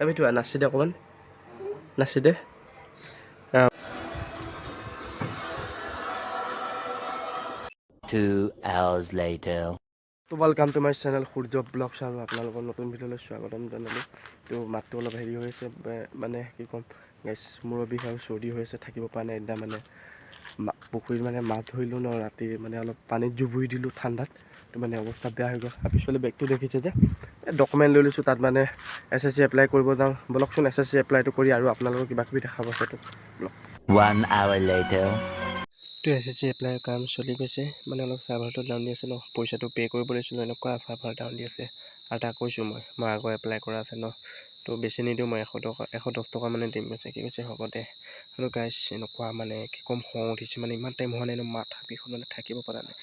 আমিতো নাচি দে অকণমান নাচি দে 2 hours later. তো welcome to my channel Surya blogs আৰু আপোনালোকৰ নতুন ভিডিঅ'লৈ স্বাগতম জনালোঁ তো মাতটো অলপ হেৰি হৈ আছে মানে কি ক'ম গাইছ মূৰৰ বিষ আৰু চৰ্দি হৈ আছে থাকিব পৰা নাই একদম মানে পুখুৰীত মানে মাছ ধৰিলোঁ ন ৰাতি মানে অলপ পানীত জুবুৰি দিলোঁ ঠাণ্ডাত তো মানে অৱস্থা বেয়া হৈ গ'ল আৰু পিছফালে বেগটো দেখিছে যে ডকুমেণ্ট লৈ লৈছোঁ তাত মানে SSC এপ্লাই কৰিব যাওঁ বলকচোন SSC এপ্লাইটো কৰি আৰু আপোনালোকৰ কিবা কিবি দেখাব সেইটো 1 hour later. তো SSC এপ্লাই কাম চলি গৈছে মানে অলপ চাৰ্ভাৰটো ডাউন দি আছে ন পইচাটো পে' কৰিব লৈছিলোঁ এনেকুৱা চাৰ্ভাৰ ডাউন দি আছে আৰু তাক কৈছোঁ মই আগৰ এপ্লাই কৰা আছে ন তো বেছি নিদিওঁ মই 110 টকা মানে দিম কৈছে কি কৈছে হ'ব দে আৰু গাইছ এনেকুৱা মানে কি ক'ম খং উঠিছে মানে ইমান টাইম হোৱা নাই ন মাথা বিষত মানে থাকিব পৰা নাই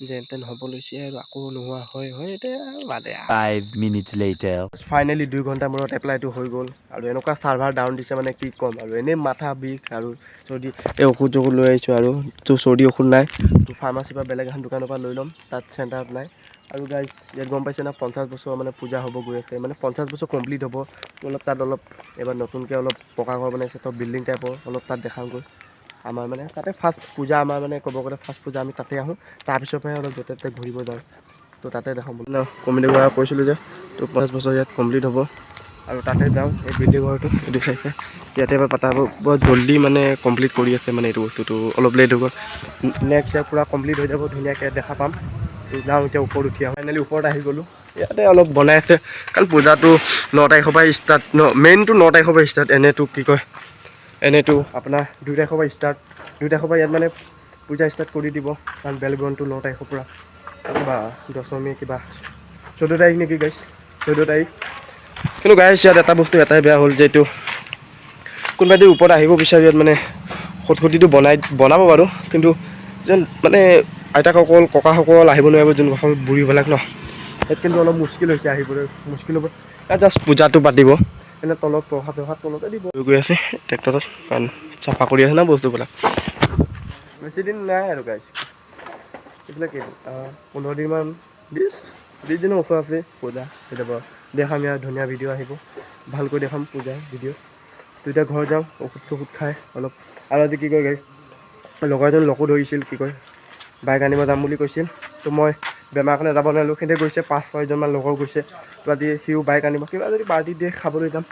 যেন তেন হ'ব লৈছে আৰু আকৌ নোহোৱা হয় এতিয়া বাদে 5 minutes later. ফাইনেলি 2 ঘণ্টাৰ মূৰত এপ্লাইটো হৈ গ'ল আৰু এনেকুৱা চাৰ্ভাৰ ডাউন দিছে মানে কি ক'ম আৰু এনেই মাথা বিষ আৰু চৰ্দি এই ঔষধ চৌষধ লৈ আহিছোঁ আৰু তো চৰ্দি ঔষধ নাই তো ফাৰ্মাচীৰ পৰা বেলেগ এখন দোকানৰ পৰা লৈ ল'ম তাত চেণ্টাৰত নাই আৰু গাইছ ইয়াত গম পাইছে না 50 বছৰ মানে পূজা হ'ব গৈ আছে মানে 50 বছৰ কমপ্লিট হ'ব অলপ তাত অলপ এবাৰ নতুনকৈ অলপ পকা ঘৰ বনাইছে তো বিল্ডিং টাইপৰ অলপ তাত দেখাওঁগৈ আমাৰ মানে তাতে ফাৰ্ষ্ট পূজা আমাৰ মানে ক'ব গ'লে ফাৰ্ষ্ট পূজা আমি তাতে আহোঁ তাৰপিছৰ পৰাই অলপ য'তে ত'তে ঘূৰিব যাওঁ তো তাতে দেখাম বুলি ন কমিটি কৰা কৈছিলোঁ যে তো 5 বছৰ ইয়াত কমপ্লিট হ'ব আৰু তাতে যাওঁ এই বিল্ডিং ঘৰটো এইটো চাইছে ইয়াতে এবাৰ পাতা হ'ব বৰ জল্দি মানে কমপ্লিট কৰি আছে মানে এইটো বস্তুটো অলপ লেট হৈ গ'ল নেক্সট ইয়াৰ পূৰা কমপ্লিট হৈ যাব ধুনীয়াকৈ দেখা পাম যাওঁ এতিয়া ওপৰত উঠি আহোঁ ফাইনেলি ওপৰত আহি গ'লোঁ ইয়াতে অলপ বনাই আছে কাৰণ পূজাটো 9 তাৰিখৰ পৰা ষ্টাৰ্ট মেইনটো 9 তাৰিখৰ পৰা ষ্টাৰ্ট এনেইতো কি কয় এনেইতো আপোনাৰ 2 তাৰিখৰ পৰা ষ্টাৰ্ট 2 তাৰিখৰ পৰা ইয়াত মানে পূজা ষ্টাৰ্ট কৰি দিব কাৰণ বেলগ্ৰনটো 9 তাৰিখৰ পৰা কিবা দশমী কিবা 14 তাৰিখ নেকি গাইছ 14 তাৰিখ কিন্তু গাইছ ইয়াত এটা বস্তু এটাই বেয়া হ'ল যে এইটো কোনোবাই যদি ওপৰত আহিব বিচাৰে ইয়াত মানে খটখটিটো বনাব বাৰু কিন্তু যেন মানে আইতাসকল ককাসকল আহিব নোৱাৰিব যোনসকল বুঢ়ীবিলাক ন ইয়াত কিন্তু অলপ মুস্কিল হৈছে আহিবলৈ মুস্কিল হ'ব ইয়াত জাষ্ট পূজাটো পাতিব এনে তলত প্ৰসাদ তলতে দিব গৈ আছে ট্ৰেক্টৰত কাৰণ চাফা কৰি আছে না বস্তুবিলাক বেছি দিন নাই আৰু গাইছ এইবিলাক 15 দিনমান 20 দিনৰ ওচৰ আছে পূজা কেতিয়াবা দেখাম ইয়াৰ ধুনীয়া ভিডিঅ' আহিব ভালকৈ দেখাম পূজা ভিডিঅ' তো এতিয়া ঘৰ যাওঁ ঔষধ চৌষধ খাই অলপ আৰু আজি কি কয় গাইছ লগৰ এজন লগো ধৰিছিল কি কয় বাইক আনিব যাম বুলি কৈছিল তো মই বেমাৰ কাৰণে যাব নোৱাৰিলোঁ সিহঁতে গৈছে 5-6জনমান লগৰ গৈছে তো আজি সিও বাইক আনিব কিবা যদি পাৰ্টি দিয়ে খাবলৈ যাম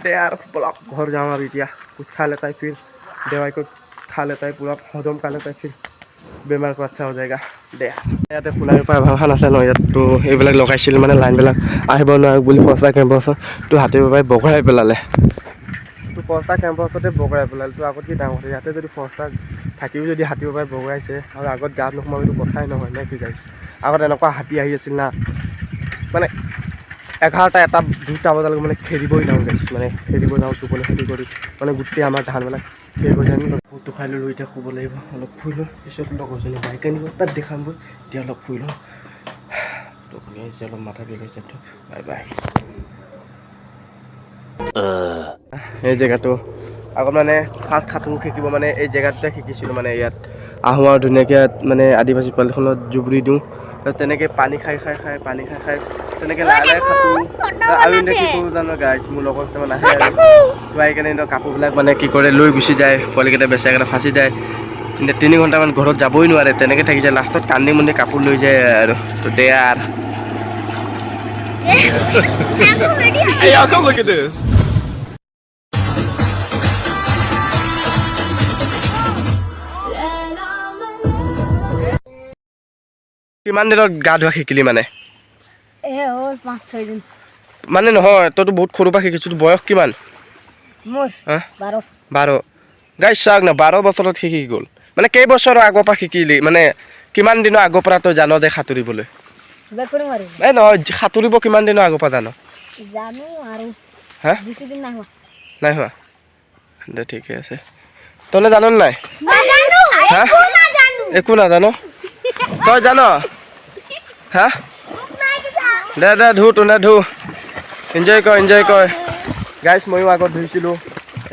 দে আৰু বলক ঘৰ যাওঁ আৰু এতিয়া कुछ खा लेता है फिर दवाई को खा लेता है पूरा हजम कर लेता है फिर বেমাৰ को अच्छा हो जाएगा দে ইয়াতে সোণাৰী পৰা ভাওখন আছে ন ইয়াত তো এইবিলাক লগাইছিল মানে লাইনবিলাক আহিব নোৱাৰক বুলি ফৰচা কেম্পাছত তো হাতী বাবাই বগৰাই পেলালে তো ফৰচা কেম্পাছতে বগৰাই পেলালে তো আগত কি ডাঙৰ ইয়াতে যদি ফৰচা থাকিও যদি হাতী বাবাই বগৰাইছে আৰু আগত গাত নোসোমাবতো কথাই নহয় নে কি গাইছে আগত এনেকুৱা হাতী আহি আছিল না মানে 11টা 2টা বজালৈকে মানে খেদিবই যাওঁ গাইছ মানে খেদিব যাওঁ টোপনি খেতি কৰি মানে গোটেই আমাৰ ধানবিলাক খেদিব যাওঁ ফটো খাই ল'লোঁ এতিয়া শুব লাগিব অলপ শুই লওঁ পিছত লগৰজনী বাইক আনিব তাত দেখামগৈ এতিয়া অলপ শুই লওঁ টোপনি আহিছে অলপ মাথা বিষ হৈছে বাই বাই এই জেগাটো আগত মানে ফাৰ্ষ্ট সাঁতোৰ শিকিব মানে এই জেগাটোতে শিকিছিলোঁ মানে ইয়াত আহোঁ আৰু ধুনীয়াকৈ মানে আদিবাসী পালিখনত জুবুৰি দিওঁ তেনেকৈ পানী খাই তেনেকৈ লাহে লাহে সাঁতোৰো আৰু এতিয়া কি কৰোঁ জানো গাইছ মোৰ লগত কেইটামান আহে আৰু খুৱাই কেনে কাপোৰবিলাক মানে কি কৰে লৈ গুচি যায় পোৱালিকেইটা বেচেৰাকেইটা ফাঁচি যায় কিন্তু 3 ঘণ্টামান ঘৰত যাবই নোৱাৰে তেনেকৈ থাকি যায় লাষ্টত কান্দি মুন্দি কাপোৰ লৈ যায় আৰু তো দে আৰু Hey, y'all, come look at this. কিমান দিনত গা ধোৱা শিকিলি মানে হ'ল 5-6 দিন মানে নহয় তইতো বহুত সৰুৰ পৰা শিকিছোঁ বয়স কিমান মোৰ 12 গাইছ চাওক না 12 বছৰত শিকি গ'ল মানে কেইবছৰৰ আগৰ পৰা শিকিলি মানে কিমান দিনৰ আগৰ পৰা তই জান যে সাঁতুৰিবলৈ এই নহয় সাঁতুৰিব কিমান দিনৰ আগৰ পৰা জানো আৰু হা বেছি দিন নাই হোৱা দে ঠিকে আছে তই জান নাই হা একো নাজানো তই জান হা দে ধু তোনে ধু এনজয় কৰ গাইছ ময়ো আগত ধুইছিলোঁ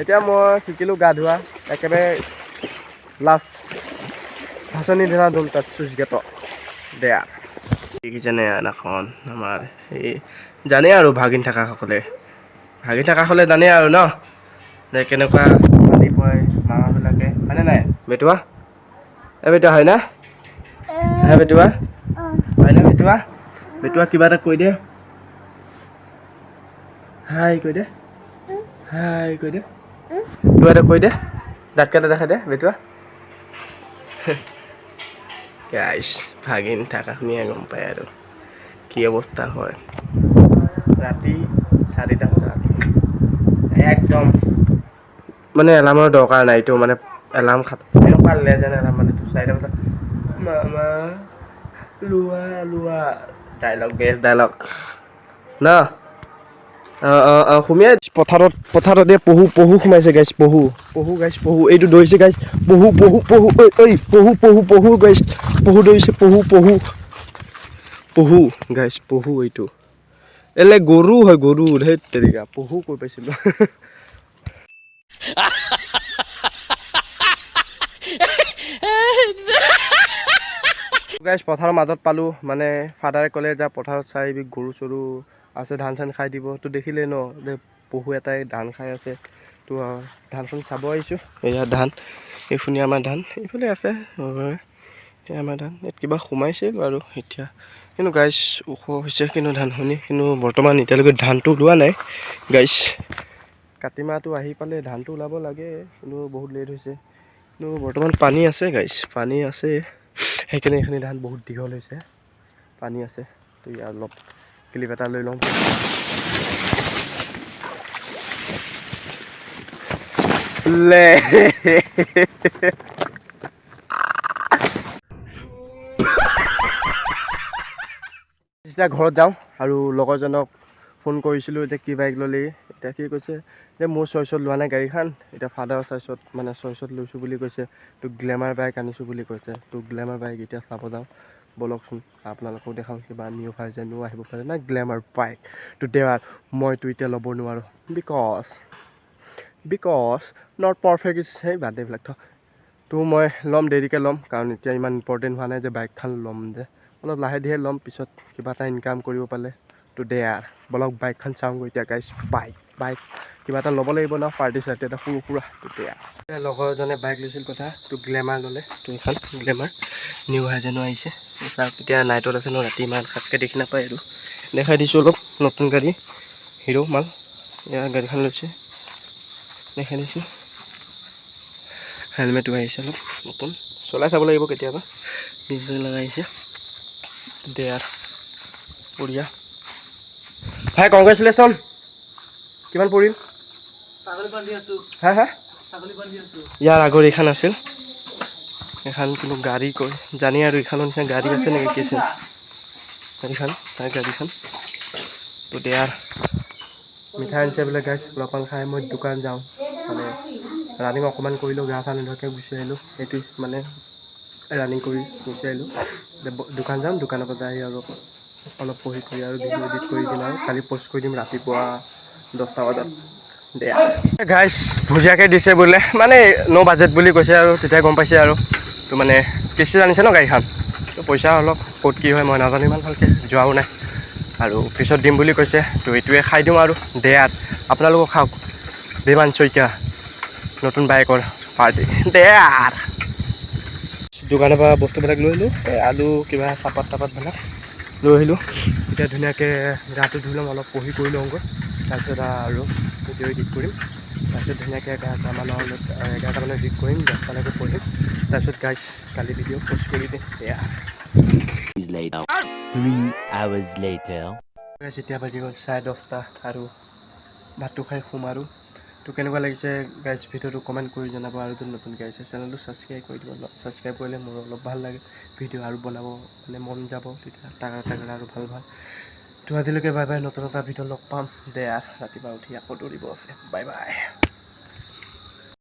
এতিয়া মই শিকিলোঁ গা ধোৱা একেবাৰে লাষ্ট ভাচনি দিনা ধুম তাত চুইচ গেটত দে দেখিছেনে এখন আমাৰ এই জানে আৰু ভাগিন থাকাসকলে জানে আৰু ন যে কেনেকুৱা পানী পয় মামাবিলাকে হয়নে নাই বেটুৱা বেটুৱা হয় না বেটুৱা হয় না বেটুৱা কিবা এটা কৈ দে হাই কৈ দে কিবা এটা কৈ দে দাঁত কাটা দেখাই দে বেটুৱা গাইছ ভাগিন থাকাখিনিয়ে গম পায় আৰু কি অৱস্থা হয় ৰাতি 4টা বজাত একদম মানে এলাৰ্মৰ দৰকাৰ নাই এইটো মানে এলাৰ্ম এনেকুৱা লেজেণ্ড এলাৰ্ম মানে 4টা বজাত মামা লোৱা বেষ্ট ডাইলগ ন সুমিয়াই পথাৰত পহু সোমাইছে গাইছ পহু এইটো দৌৰিছে গাইছ পহু গাইছ পহু দৌৰিছে পহু গাইছ পহু এইটো এলে গৰু হয় গৰু ধেত তেৰিকা পহু কৈ পাইছিলোঁ গাইছ পথাৰৰ মাজত পালোঁ মানে ফাদাৰে ক'লে যে পথাৰত চাই গৰু চৰু আছে ধান চান খাই দিব তো দেখিলে ন যে পহু এটাই ধান খাই আছে তো ধানখন চাব আহিছোঁ এয়া ধান এইখিনি আমাৰ ধান এইফালে আছে এতিয়া আমাৰ ধান ইয়াত কিবা সোমাইছিল আৰু এতিয়া কিন্তু গাইছ ওখ হৈছে কিন্তু ধানখিনি কিন্তু বৰ্তমান এতিয়ালৈকে ধানটো ওলোৱা নাই গাইছ কাতি মাহটো আহি পালে ধানটো ওলাব লাগে কিন্তু বহুত লেট হৈছে কিন্তু বৰ্তমান পানী আছে গাইছ পানী আছে সেইকাৰণে এইখিনি ধান বহুত দীঘল হৈছে পানী আছে তো ইয়াৰ অলপ ক্লিপ এটা লৈ লওঁ এতিয়া ঘৰত যাওঁ আৰু লগৰজনক ফোন কৰিছিলোঁ এতিয়া কি বাইক ল'লি এতিয়া কি কৈছে যে মোৰ চইচত লোৱা নাই গাড়ীখন এতিয়া ফাদাৰৰ চইচত মানে চইচত লৈছোঁ বুলি কৈছে তো গ্লেমাৰ বাইক আনিছোঁ বুলি কৈছে তো গ্লেমাৰ বাইক এতিয়া চাব যাওঁ ব'লকচোন আপোনালোকক দেখাওঁ কিবা নিউ ভাৰ্জনো আহিব পাৰে না গ্লেমাৰ বাইক তো দেৱাৰ মইতো এতিয়া ল'ব নোৱাৰোঁ বিকজ নট পাৰফেক্ট ইজ সেই বাদ এইবিলাক তো মই ল'ম দেৰিকৈ ল'ম কাৰণ এতিয়া ইমান ইম্পৰ্টেণ্ট হোৱা নাই যে বাইকখন ল'ম যে অলপ লাহে ধীৰে ল'ম পিছত কিবা এটা ইনকাম কৰিব পালে তো দেয়াৰ ব'লক বাইকখন চাওঁগৈ এতিয়া গাইছ বাইক কিবা এটা ল'ব লাগিব ন পাৰ্টি চাৰ্টি এটা সৰু সুৰা তো দেয়াৰ লগৰজনে বাইক লৈছিল কথা তো গ্লেমাৰ ল'লে তো এইখন গ্লেমাৰ নিউ ভাৰ্জনো আহিছে চাওক এতিয়া নাইটত আছে ন ৰাতি ইমান খাতকৈ দেখি নাপায় আৰু দেখাই দিছোঁ অলপ নতুন গাড়ী হিৰো মাল এয়া গাড়ীখন লৈছে দেখাই দিছোঁ হেলমেটো আহিছে অলপ নতুন চলাই চাব লাগিব কেতিয়াবা নিজে লগাইছে দেয়াৰ বঢ়িয়া ভাই কংগ্ৰেচুলেশ্যন কিমান পৰিল হা ইয়াৰ আগৰ এইখন আছিল এখন কিন্তু গাড়ী কৈ জানি আৰু এইখনৰ নিচিনা গাড়ী আছে নেকি কি আছিল গাড়ীখন তাৰ গাড়ীখন তো দেয়াৰ মিঠাই আনিছে বোলে গাইছ অলপমান খাই মই দোকান যাওঁ মানে ৰানিং অকণমান কৰিলোঁ গা চা নোধোৱাকৈ গুচি আহিলোঁ সেইটো মানে ৰানিং কৰি গুচি আহিলোঁ দোকান যাম দোকানৰ পৰা যাই আৰু অলপ পঢ়ি কৰি আৰু ভিডিঅ' এডিট কৰি দিম আৰু কালি পষ্ট কৰি দিম ৰাতিপুৱা 10টা বজাত দেয়া গাইছ ভুজিয়াকৈ দিছে বোলে মানে ন' বাজেট বুলি কৈছে আৰু তেতিয়া গম পাইছে আৰু তো মানে কিস্তি আনিছে ন গাড়ীখন তো পইচা অলপ ক'ত কি হয় মই নাজানো ইমান ভালকৈ যোৱাও নাই আৰু পিছত দিম বুলি কৈছে তো এইটোৱে খাই দিওঁ আৰু দেয়াৰ আপোনালোকক খাওক বিমান শইকীয়া নতুন বাইকৰ পাৰ্টি দেয়াৰ দোকানৰ পৰা বস্তুবিলাক লৈ আহিলোঁ আলু কিবা চাপাত তাপাতবিলাক লৈ আহিলোঁ এতিয়া ধুনীয়াকৈ গাটো ধুই ল'ম অলপ পঢ়ি কৰি লওঁগৈ তাৰপিছত আৰু ভিডিঅ' এডিট কৰিম তাৰপিছত ধুনীয়াকৈ 11টামানত এডিট কৰিম 10টালৈকে পঢ়িম তাৰপিছত গাইছ কালি ভিডিঅ' পষ্ট কৰি দিম এয়া 3 hours later গাইছ এতিয়া বাজি গ'ল 10:30 আৰু ভাতটো খাই শুম আৰু তো কেনেকুৱা লাগিছে গাইছ ভিডিঅ'টো কমেণ্ট কৰি জনাব আৰু যদি নতুনকৈ আহিছে চেনেলটো ছাবস্ক্ৰাইব কৰি দিব ছাবস্ক্ৰাইব কৰিলে মোৰ অলপ ভাল লাগে ভিডিঅ' আৰু বনাব মানে মন যাব তেতিয়া তাগৰা আৰু ভাল তো আজিলৈকে বাই বাই নতুন এটা ভিডিঅ' লগ পাম দেয়া ৰাতিপুৱা উঠি আকৌ দৌৰিব আছে বাই বাই